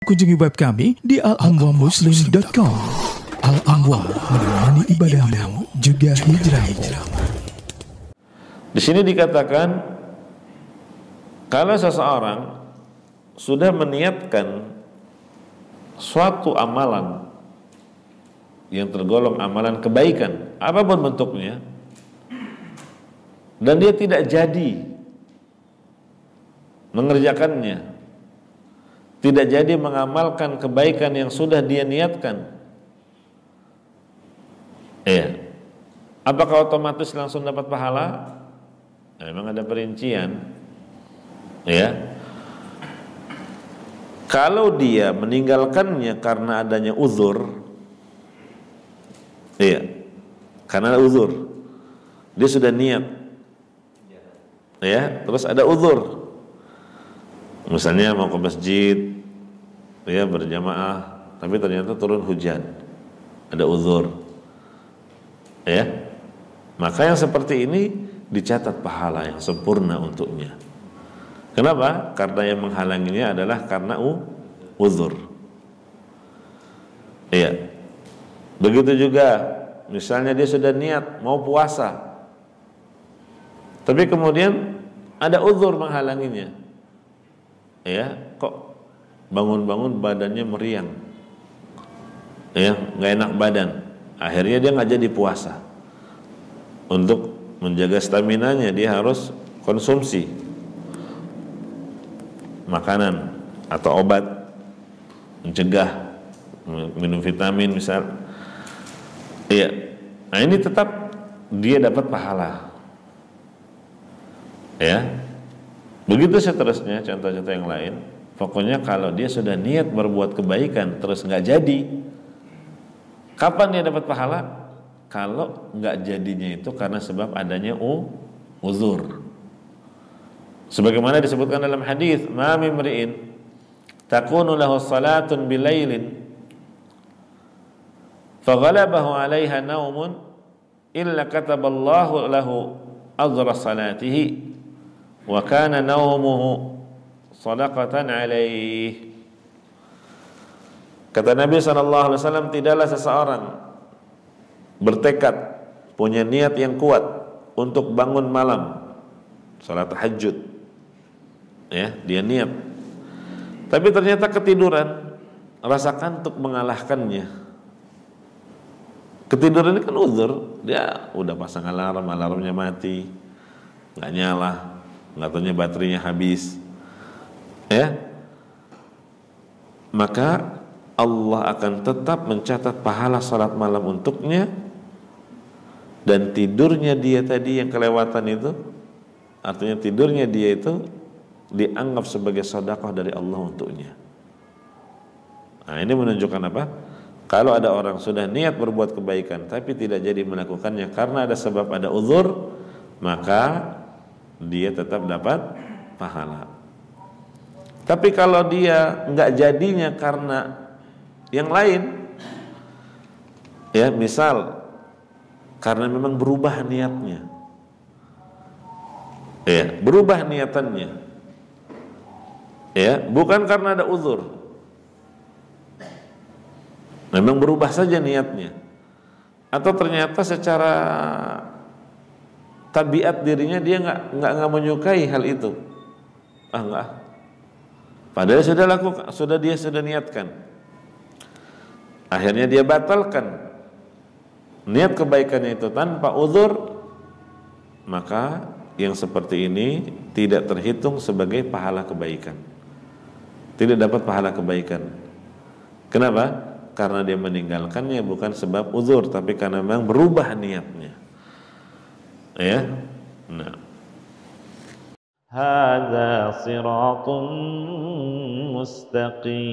Kunjungi web kami di al-anwarmuslim.com. Al-Anwar, menemani ibadahmu juga hijrahmu. Di sini dikatakan kalau seseorang sudah meniatkan suatu amalan yang tergolong amalan kebaikan, apapun bentuknya, dan dia tidak jadi mengerjakannya, tidak jadi mengamalkan kebaikan yang sudah dia niatkan, apakah otomatis langsung dapat pahala? Memang ada perincian, Kalau dia meninggalkannya karena adanya uzur, karena ada uzur, dia sudah niat, terus ada uzur, misalnya mau ke masjid, berjamaah, tapi ternyata turun hujan, ada uzur, maka yang seperti ini dicatat pahala yang sempurna untuknya. Kenapa? Karena yang menghalanginya adalah karena uzur. Begitu juga, misalnya dia sudah niat mau puasa, tapi kemudian ada uzur menghalanginya. Kok bangun-bangun badannya meriang, nggak enak badan. Akhirnya dia nggak jadi puasa. Untuk menjaga staminanya dia harus konsumsi makanan atau obat mencegah, minum vitamin misal. Nah ini tetap dia dapat pahala. Begitu seterusnya contoh-contoh yang lain. Pokoknya kalau dia sudah niat berbuat kebaikan terus nggak jadi, kapan dia dapat pahala? Kalau nggak jadinya itu karena sebab adanya uzur. Sebagaimana disebutkan dalam hadis, ma mimri'in takunu lahu salatun bilailin faghalabahu 'alaiha naumun illa kataballahu lahu ajra salatihi wa kana naumuhu sadaqatan 'alaihi. Kata Nabi SAW, tidaklah seseorang bertekad, punya niat yang kuat untuk bangun malam, salat tahajud, dia niat, tapi ternyata ketiduran, rasa kantuk mengalahkannya. Ketiduran ini kan uzur, dia udah pasang alarm, alarmnya mati, nggak nyala, nggak tahunya baterainya habis, maka Allah akan tetap mencatat pahala salat malam untuknya, dan tidurnya dia tadi yang kelewatan itu, artinya tidurnya dia itu dianggap sebagai sedekah dari Allah untuknya. Nah ini menunjukkan apa? Kalau ada orang sudah niat berbuat kebaikan tapi tidak jadi melakukannya karena ada sebab, ada uzur, maka dia tetap dapat pahala. Tapi kalau dia nggak jadinya karena yang lain, misal karena memang berubah niatnya, berubah niatannya, bukan karena ada uzur, memang berubah saja niatnya, atau ternyata secara tabiat dirinya dia nggak menyukai hal itu, enggak, padahal sudah lakukan, dia sudah niatkan, akhirnya dia batalkan niat kebaikannya itu tanpa uzur, maka yang seperti ini tidak terhitung sebagai pahala kebaikan, tidak dapat pahala kebaikan. Kenapa? Karena dia meninggalkannya bukan sebab uzur, tapi karena memang berubah niatnya. Nah, hadza siratun mustaqim.